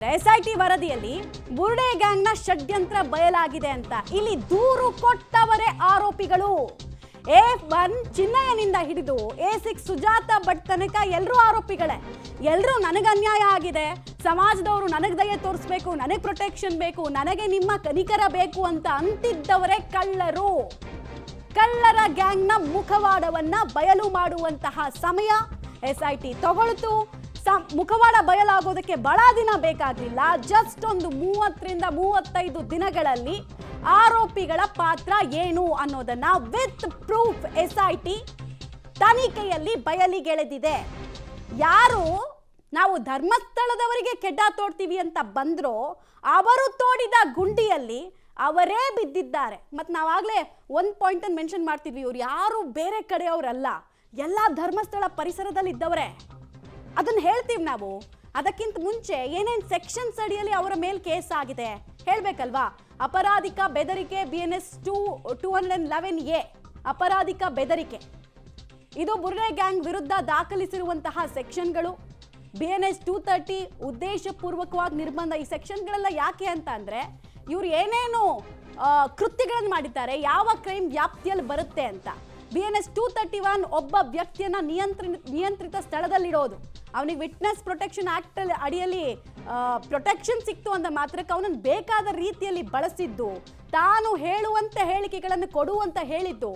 SIT ವರದಿಯಲ್ಲಿ ಬುರ್ಡೆ ಗ್ಯಾಂಗ್ನ ಷಡ್ಯಂತ್ರ ಬಯಲಾಗಿದೆ ಅಂತ ಇಲ್ಲಿ ದೂರು ಕೊಟ್ಟವರೇ ಆರೋಪಿಗಳು. A1 ಚಿನ್ನಯ್ಯನಿಂದ ಹಿಡಿದು A6 ಸುಜಾತ ಭಟ್ ತನಕ ಎಲ್ಲರೂ ಆರೋಪಿಗಳೇ. ಎಲ್ಲರೂ ನನಗೆ ಅನ್ಯಾಯ ಆಗಿದೆ, ಸಮಾಜದವರು ನನಗೆ ದಯೆ ತೋರಿಸ್ಬೇಕು, ನನಗೆ ಪ್ರೊಟೆಕ್ಷನ್ ಬೇಕು, ನನಗೆ ನಿಮ್ಮ ಕನಿಕರ ಬೇಕು ಅಂತ ಅಂತಿದ್ದವರೇ ಕಳ್ಳರು. ಕಳ್ಳರ ಗ್ಯಾಂಗ್ನ ಮುಖವಾಡವನ್ನ ಬಯಲು ಮಾಡುವಂತಹ ಸಮಯ ಎಸ್ಐಟಿ ತಗೊಳ್ತು. ಮುಖವಾಡ ಬಯಲಾಗೋದಕ್ಕೆ ಬಹಳ ದಿನ ಬೇಕಾಗಲಿಲ್ಲ. ಜಸ್ಟ್ ಒಂದು 30ರಿಂದ 35 ದಿನಗಳಲ್ಲಿ ಆರೋಪಿಗಳ ಪಾತ್ರ ಏನು ಅನ್ನೋದನ್ನ ವಿತ್ ಪ್ರೂಫ್ ಎಸ್ಐಟಿ ತನಿಖೆಯಲ್ಲಿ ಬಯಲಿಗೆಳೆದಿದೆ. ಯಾರು ನಾವು ಧರ್ಮಸ್ಥಳದವರಿಗೆ ಕೆಡ್ಡ ತೋಡ್ತೀವಿ ಅಂತ ಬಂದ್ರೋ ಅವರು ತೋಡಿದ ಗುಂಡಿಯಲ್ಲಿ ಅವರೇ ಬಿದ್ದಿದ್ದಾರೆ. ಮತ್ತು ನಾವಾಗಲೇ ಒಂದು ಪಾಯಿಂಟನ್ನು ಮೆನ್ಷನ್ ಮಾಡ್ತಿದ್ವಿ, ಇವ್ರು ಯಾರು ಬೇರೆ ಕಡೆಯವರಲ್ಲ, ಎಲ್ಲ ಧರ್ಮಸ್ಥಳ ಪರಿಸರದಲ್ಲಿ ಇದ್ದವರೇ. ಅದನ್ನು ಹೇಳ್ತೀವಿ ನಾವು. ಅದಕ್ಕಿಂತ ಮುಂಚೆ ಏನೇನು ಸೆಕ್ಷನ್ಸ್ ಅಡಿಯಲ್ಲಿ ಅವರ ಮೇಲೆ ಕೇಸ್ ಆಗಿದೆ ಹೇಳಬೇಕಲ್ವಾ? ಅಪರಾಧಿಕ ಬೆದರಿಕೆ BNS 211A ಅಪರಾಧಿಕ ಬೆದರಿಕೆ, ಇದು ಬುರ್ಡೆ ಗ್ಯಾಂಗ್ ವಿರುದ್ಧ ದಾಖಲಿಸಿರುವಂತಹ ಸೆಕ್ಷನ್ಗಳು. BNS 230 ಉದ್ದೇಶಪೂರ್ವಕವಾಗಿ ನಿರ್ಬಂಧ. ಈ ಸೆಕ್ಷನ್ಗಳೆಲ್ಲ ಯಾಕೆ ಅಂತ ಅಂದರೆ ಇವ್ರು ಏನೇನು ಕೃತ್ಯಗಳನ್ನು ಮಾಡಿದ್ದಾರೆ, ಯಾವ ಕ್ರೈಮ್ ವ್ಯಾಪ್ತಿಯಲ್ಲಿ ಬರುತ್ತೆ ಅಂತ. BNS 231 ಒಬ್ಬ ವ್ಯಕ್ತಿಯನ್ನ ನಿಯಂತ್ರಿತ ಸ್ಥಳದಲ್ಲಿಡೋದು. ಅವನಿಗೆ ವಿಟ್ನೆಸ್ ಪ್ರೊಟೆಕ್ಷನ್ ಆಕ್ಟ್ ಅಡಿಯಲ್ಲಿ ಪ್ರೊಟೆಕ್ಷನ್ ಸಿಕ್ತು ಅಂದ ಮಾತ್ರಕ್ಕೆ ಅವನನ್ನು ಬೇಕಾದ ರೀತಿಯಲ್ಲಿ ಬಳಸಿದ್ದು, ತಾನು ಹೇಳುವಂತೆ ಹೇಳಿಕೆಗಳನ್ನು ಕೊಡುವಂತ ಹೇಳಿದ್ದು,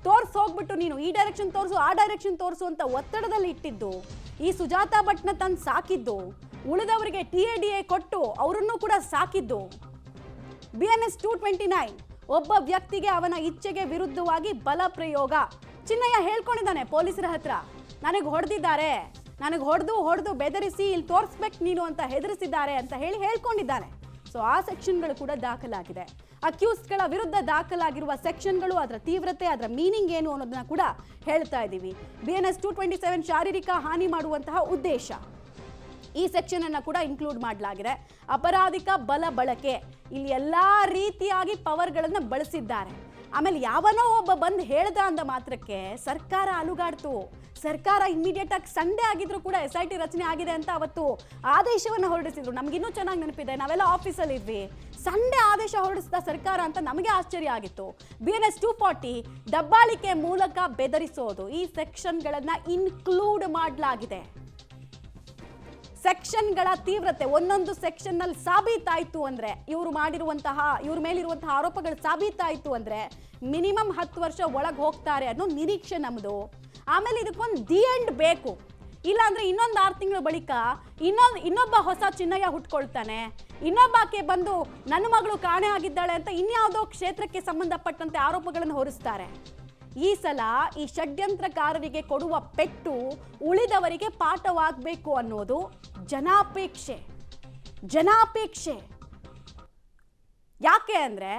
ತೋರ್ಸ್ ಹೋಗ್ಬಿಟ್ಟು ನೀನು ಈ ಡೈರೆಕ್ಷನ್ ತೋರಿಸು ಆ ಡೈರೆಕ್ಷನ್ ತೋರಿಸು ಅಂತ ಒತ್ತಡದಲ್ಲಿ ಇಟ್ಟಿದ್ದು, ಈ ಸುಜಾತ ಭಟ್ನ ತಂದು ಸಾಕಿದ್ದು, ಉಳಿದವರಿಗೆ TADA ಕೊಟ್ಟು ಅವರನ್ನು ಕೂಡ ಸಾಕಿದ್ದು. BNS 229 ಒಬ್ಬ ವ್ಯಕ್ತಿಗೆ ಅವನ ಇಚ್ಛೆಗೆ ವಿರುದ್ಧವಾಗಿ ಬಲ ಪ್ರಯೋಗ. ಚಿನ್ನಯ್ಯ ಹೇಳ್ಕೊಂಡಿದ್ದಾನೆ ಪೊಲೀಸರ ಹತ್ರ, ನನಗೆ ಹೊಡೆದಿದ್ದಾರೆ, ನನಗೆ ಹೊಡೆದು ಬೆದರಿಸಿ ಇಲ್ಲಿ ತೋರಿಸ್ಬೇಕು ನೀನು ಅಂತ ಹೆದರಿಸಿದ್ದಾರೆ ಅಂತ ಹೇಳ್ಕೊಂಡಿದ್ದಾನೆ. ಸೊ ಆ ಸೆಕ್ಷನ್ಗಳು ಕೂಡ ದಾಖಲಾಗಿದೆ. ಅಕ್ಯೂಸ್ಡ್ಗಳ ವಿರುದ್ಧ ದಾಖಲಾಗಿರುವ ಸೆಕ್ಷನ್ಗಳು, ಅದರ ತೀವ್ರತೆ, ಅದರ ಮೀನಿಂಗ್ ಏನು ಅನ್ನೋದನ್ನ ಕೂಡ ಹೇಳ್ತಾ ಇದ್ದೀವಿ. BNS 227 ಶಾರೀರಿಕ ಹಾನಿ ಮಾಡುವಂತಹ ಉದ್ದೇಶ, ಈ ಸೆಕ್ಷನ್ ಅನ್ನು ಕೂಡ ಇನ್ಕ್ಲೂಡ್ ಮಾಡಲಾಗಿದೆ. ಅಪರಾಧಿಕ ಬಲ ಬಳಕೆ, ಇಲ್ಲಿ ಎಲ್ಲಾ ರೀತಿಯಾಗಿ ಪವರ್ಗಳನ್ನು ಬಳಸಿದ್ದಾರೆ. ಆಮೇಲೆ ಯಾವನೋ ಒಬ್ಬ ಬಂದು ಹೇಳ್ದ ಅಂದ ಮಾತ್ರಕ್ಕೆ ಸರ್ಕಾರ ಅಲುಗಾಡ್ತು. ಸರ್ಕಾರ ಇಮಿಡಿಯೇಟ್ ಆಗಿ ಸಂಡೇ ಆಗಿದ್ರು ಕೂಡ SIT ರಚನೆ ಆಗಿದೆ ಅಂತ ಅವತ್ತು ಆದೇಶವನ್ನು ಹೊರಡಿಸಿದ್ರು. ನಮಗಿನ್ನೂ ಚೆನ್ನಾಗಿ ನೆನಪಿದೆ, ನಾವೆಲ್ಲ ಆಫೀಸಲ್ಲಿ ಇದ್ವಿ. ಸಂಡೇ ಆದೇಶ ಹೊರಡಿಸಿದ ಸರ್ಕಾರ ಅಂತ ನಮಗೆ ಆಶ್ಚರ್ಯ ಆಗಿತ್ತು. BNS 240 ದಬ್ಬಾಳಿಕೆ ಮೂಲಕ ಬೆದರಿಸೋದು, ಈ ಸೆಕ್ಷನ್ಗಳನ್ನು ಇನ್ಕ್ಲೂಡ್ ಮಾಡಲಾಗಿದೆ. ಸೆಕ್ಷನ್ಗಳ ತೀವ್ರತೆ, ಒಂದೊಂದು ಸೆಕ್ಷನ್ನಲ್ಲಿ ಸಾಬೀತಾಯಿತು ಅಂದರೆ, ಇವ್ರ ಮೇಲಿರುವಂತಹ ಆರೋಪಗಳು ಸಾಬೀತಾಯಿತು ಅಂದರೆ ಮಿನಿಮಮ್ 10 ವರ್ಷ ಒಳಗೆ ಹೋಗ್ತಾರೆ ಅನ್ನೋ ನಿರೀಕ್ಷೆ ನಮ್ಮದು. ಆಮೇಲೆ ಇದಕ್ಕೊಂದು ದಿ ಎಂಡ್ ಬೇಕು, ಇಲ್ಲಾಂದರೆ ಇನ್ನೊಂದು 6 ತಿಂಗಳ ಬಳಿಕ ಇನ್ನೊಬ್ಬ ಹೊಸ ಚಿನ್ನಯ್ಯ ಹುಟ್ಕೊಳ್ತಾನೆ, ಇನ್ನೊಬ್ಬಾಕೆ ಬಂದು ನನ್ನ ಮಗಳು ಕಾಣೆ ಆಗಿದ್ದಾಳೆ ಅಂತ ಇನ್ಯಾವುದೋ ಕ್ಷೇತ್ರಕ್ಕೆ ಸಂಬಂಧಪಟ್ಟಂತೆ ಆರೋಪಗಳನ್ನು ಹೊರಿಸ್ತಾರೆ. ಈ ಸಲ ಈ ಷಡ್ಯಂತ್ರಕಾರರಿಗೆ ಕೊಡುವ ಪೆಟ್ಟು ಉಳಿದವರಿಗೆ ಪಾಠವಾಗಬೇಕು ಅನ್ನೋದು ಜನಾಪೇಕ್ಷೆ. ಯಾಕೆ ಅಂದರೆ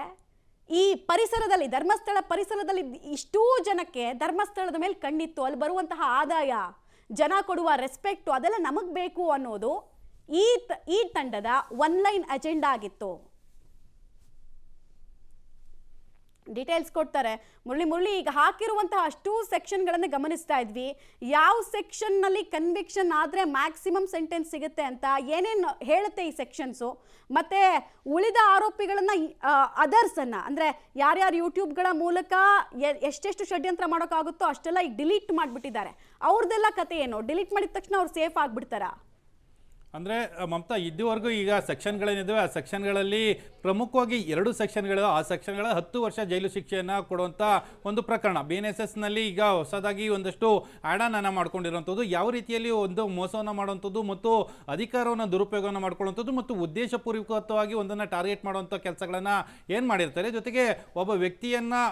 ಈ ಪರಿಸರದಲ್ಲಿ, ಧರ್ಮಸ್ಥಳ ಪರಿಸರದಲ್ಲಿ ಇಷ್ಟೂ ಜನಕ್ಕೆ ಧರ್ಮಸ್ಥಳದ ಮೇಲೆ ಕಣ್ಣಿತ್ತು, ಅಲ್ಲಿ ಬರುವಂತಹ ಆದಾಯ, ಜನ ಕೊಡುವ ರೆಸ್ಪೆಕ್ಟು, ಅದೆಲ್ಲ ನಮಗೆ ಬೇಕು ಅನ್ನೋದು ಈ ತಂಡದ ಒನ್ಲೈನ್ ಅಜೆಂಡಾ ಆಗಿತ್ತು. ಡೀಟೇಲ್ಸ್ ಕೊಡ್ತಾರೆ ಮುರಳಿ. ಈಗ ಹಾಕಿರುವಂತಹ ಅಷ್ಟೂ ಸೆಕ್ಷನ್ಗಳನ್ನು ಗಮನಿಸ್ತಾ ಇದ್ವಿ. ಯಾವ ಸೆಕ್ಷನ್ನಲ್ಲಿ ಕನ್ವಿಕ್ಷನ್ ಆದರೆ ಮ್ಯಾಕ್ಸಿಮಮ್ ಸೆಂಟೆನ್ಸ್ ಸಿಗುತ್ತೆ ಅಂತ ಏನೇನು ಹೇಳುತ್ತೆ ಈ ಸೆಕ್ಷನ್ಸು, ಮತ್ತು ಉಳಿದ ಆರೋಪಿಗಳನ್ನು ಅದರ್ಸನ್ನು ಅಂದರೆ ಯಾರ್ಯಾರು ಯೂಟ್ಯೂಬ್ಗಳ ಮೂಲಕ ಎಷ್ಟೆಷ್ಟು ಷಡ್ಯಂತ್ರ ಮಾಡೋಕ್ಕಾಗುತ್ತೋ ಅಷ್ಟೆಲ್ಲ ಈಗ ಡಿಲೀಟ್ ಮಾಡಿಬಿಟ್ಟಿದ್ದಾರೆ. ಅವ್ರದ್ದೆಲ್ಲ ಕತೆ ಏನು? ಡಿಲೀಟ್ ಮಾಡಿದ ತಕ್ಷಣ ಅವ್ರು ಸೇಫ್ ಆಗಿಬಿಡ್ತಾರಾ? ಅಂದರೆ ಮಮತಾ, ಇದುವರೆಗೂ ಈಗ ಸೆಕ್ಷನ್ಗಳೇನಿದ್ದಾವೆ ಆ ಸೆಕ್ಷನ್ಗಳಲ್ಲಿ ಪ್ರಮುಖವಾಗಿ 2 ಸೆಕ್ಷನ್ಗಳು, ಆ ಸೆಕ್ಷನ್ಗಳ 10 ವರ್ಷ ಜೈಲು ಶಿಕ್ಷೆಯನ್ನು ಕೊಡುವಂಥ ಒಂದು ಪ್ರಕರಣ. BNSSನಲ್ಲಿ ಈಗ ಹೊಸದಾಗಿ ಒಂದಷ್ಟು ಆ್ಯಡ್ ಆನ್ ಮಾಡ್ಕೊಂಡಿರುವಂಥದ್ದು, ಯಾವ ರೀತಿಯಲ್ಲಿ ಒಂದು ಮೋಸವನ್ನು ಮಾಡುವಂಥದ್ದು ಮತ್ತು ಅಧಿಕಾರವನ್ನು ದುರುಪಯೋಗವನ್ನು ಮಾಡ್ಕೊಳ್ಳುವಂಥದ್ದು ಮತ್ತು ಉದ್ದೇಶಪೂರ್ವಕವಾಗಿ ಒಂದನ್ನು ಟಾರ್ಗೆಟ್ ಮಾಡುವಂಥ ಕೆಲಸಗಳನ್ನು ಏನು ಮಾಡಿರ್ತಾರೆ. ಜೊತೆಗೆ ಒಬ್ಬ ವ್ಯಕ್ತಿಯನ್ನು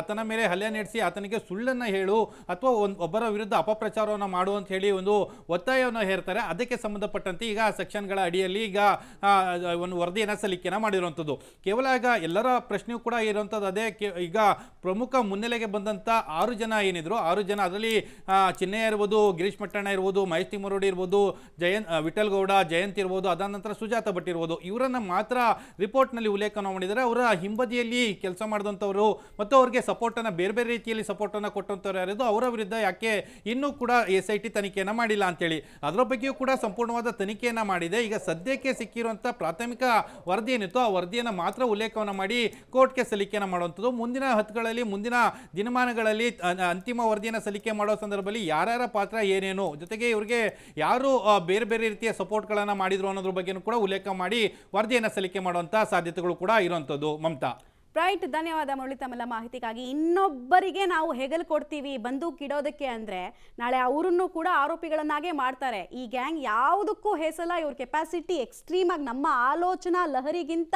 ಆತನ ಮೇಲೆ ಹಲ್ಲೆ ನಡೆಸಿ ಆತನಿಗೆ ಸುಳ್ಳನ್ನು ಹೇಳು ಅಥವಾ ಒಬ್ಬರ ವಿರುದ್ಧ ಅಪಪ್ರಚಾರವನ್ನು ಮಾಡು ಅಂತ ಹೇಳಿ ಒಂದು ಒತ್ತಾಯವನ್ನು ಹೇರ್ತಾರೆ. ಅದಕ್ಕೆ ಸಂಬಂಧಪಟ್ಟ ಈಗ ಸೆಕ್ಷನ್ಗಳ ಅಡಿಯಲ್ಲಿ ಈಗ ಒಂದು ವರದಿಯನ್ನು ಸಲ್ಲಿಕೆಯನ್ನು ಮಾಡಿರುವಂಥದ್ದು. ಕೇವಲ ಈಗ ಎಲ್ಲರ ಪ್ರಶ್ನೆಯೂ ಕೂಡ ಇರುವಂಥದ್ದು ಅದೇ. ಈಗ ಪ್ರಮುಖ ಮುನ್ನೆಲೆಗೆ ಬಂದಂಥ 6 ಜನ ಏನಿದ್ರು, 6 ಜನ, ಅದರಲ್ಲಿ ಚಿನ್ನಯ್ಯ ಇರ್ಬೋದು, ಗಿರೀಶ್ ಮಟ್ಟಣ್ಣ ಇರ್ಬೋದು, ಮಹೇಶ್ ತಿಮ್ಮರೋಡಿ ಇರ್ಬೋದು, ವಿಠಲ್ ಗೌಡ, ಜಯಂತ್ ಇರ್ಬೋದು, ಅದಾದ ನಂತರ ಸುಜಾತ ಭಟ್ ಇರ್ಬೋದು, ಇವರನ್ನು ಮಾತ್ರ ರಿಪೋರ್ಟ್ನಲ್ಲಿ ಉಲ್ಲೇಖನ ಮಾಡಿದ್ದಾರೆ. ಅವರ ಹಿಂಬದಿಯಲ್ಲಿ ಕೆಲಸ ಮಾಡಿದಂಥವರು ಮತ್ತು ಅವರಿಗೆ ಸಪೋರ್ಟನ್ನು, ಬೇರೆ ಬೇರೆ ರೀತಿಯಲ್ಲಿ ಸಪೋರ್ಟನ್ನು ಕೊಟ್ಟಂಥವ್ರು ಯಾರಿದ್ದು, ಅವರ ವಿರುದ್ಧ ಯಾಕೆ ಇನ್ನೂ ಕೂಡ SIT ತನಿಖೆಯನ್ನು ಮಾಡಿಲ್ಲ ಅಂತೇಳಿ ಅದರ ಬಗ್ಗೆಯೂ ಕೂಡ ಸಂಪೂರ್ಣವಾದ ತನಿಖೆಯನ್ನು ಮಾಡಿದೆ. ಈಗ ಸದ್ಯಕ್ಕೆ ಸಿಕ್ಕಿರುವಂಥ ಪ್ರಾಥಮಿಕ ವರದಿ ಏನಿತ್ತು ಆ ವರದಿಯನ್ನು ಮಾತ್ರ ಉಲ್ಲೇಖವನ್ನು ಮಾಡಿ ಕೋರ್ಟ್ಗೆ ಸಲ್ಲಿಕೆಯನ್ನು ಮಾಡುವಂಥದ್ದು. ಮುಂದಿನ ಹಂತಗಳಲ್ಲಿ ಮುಂದಿನ ದಿನಮಾನಗಳಲ್ಲಿ ಅಂತಿಮ ವರದಿಯನ್ನು ಸಲ್ಲಿಕೆ ಮಾಡೋ ಸಂದರ್ಭದಲ್ಲಿ ಯಾರ್ಯಾರ ಪಾತ್ರ ಏನೇನು, ಜೊತೆಗೆ ಇವ್ರಿಗೆ ಯಾರು ಬೇರೆ ಬೇರೆ ರೀತಿಯ ಸಪೋರ್ಟ್ಗಳನ್ನು ಮಾಡಿದ್ರು ಅನ್ನೋದ್ರ ಬಗ್ಗೆನೂ ಕೂಡ ಉಲ್ಲೇಖ ಮಾಡಿ ವರದಿಯನ್ನು ಸಲ್ಲಿಕೆ ಮಾಡುವಂಥ ಸಾಧ್ಯತೆಗಳು ಕೂಡ ಇರುವಂಥದ್ದು. ಮಮತಾ. ರೈಟ್, ಧನ್ಯವಾದ ಮುರಳಿ ತಮ್ಮೆಲ್ಲ ಮಾಹಿತಿಗಾಗಿ. ಇನ್ನೊಬ್ಬರಿಗೆ ನಾವು ಹೆಗಲು ಕೊಡ್ತೀವಿ ಬಂದೂಕ್ ಇಡೋದಕ್ಕೆ ಅಂದರೆ ನಾಳೆ ಅವರನ್ನು ಕೂಡ ಆರೋಪಿಗಳನ್ನಾಗೇ ಮಾಡ್ತಾರೆ. ಈ ಗ್ಯಾಂಗ್ ಯಾವುದಕ್ಕೂ ಹೆಸಲ್ಲ. ಇವ್ರ ಕೆಪಾಸಿಟಿ ಎಕ್ಸ್ಟ್ರೀಮ್ ಆಗಿ ನಮ್ಮ ಆಲೋಚನಾ ಲಹರಿಗಿಂತ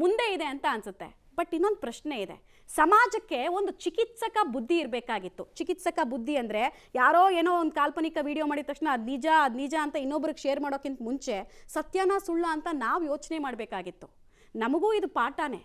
ಮುಂದೆ ಇದೆ ಅಂತ ಅನ್ಸುತ್ತೆ. ಬಟ್ ಇನ್ನೊಂದು ಪ್ರಶ್ನೆ ಇದೆ. ಸಮಾಜಕ್ಕೆ ಒಂದು ಚಿಕಿತ್ಸಕ ಬುದ್ಧಿ ಇರಬೇಕಾಗಿತ್ತು. ಚಿಕಿತ್ಸಕ ಬುದ್ಧಿ ಅಂದರೆ ಯಾರೋ ಏನೋ ಒಂದು ಕಾಲ್ಪನಿಕ ವಿಡಿಯೋ ಮಾಡಿದ ತಕ್ಷಣ ಅದು ನಿಜ ಅಂತ ಇನ್ನೊಬ್ರಿಗೆ ಶೇರ್ ಮಾಡೋಕ್ಕಿಂತ ಮುಂಚೆ ಸತ್ಯನ ಸುಳ್ಳ ಅಂತ ನಾವು ಯೋಚನೆ ಮಾಡಬೇಕಾಗಿತ್ತು. ನಮಗೂ ಇದು ಪಾಠನೇ.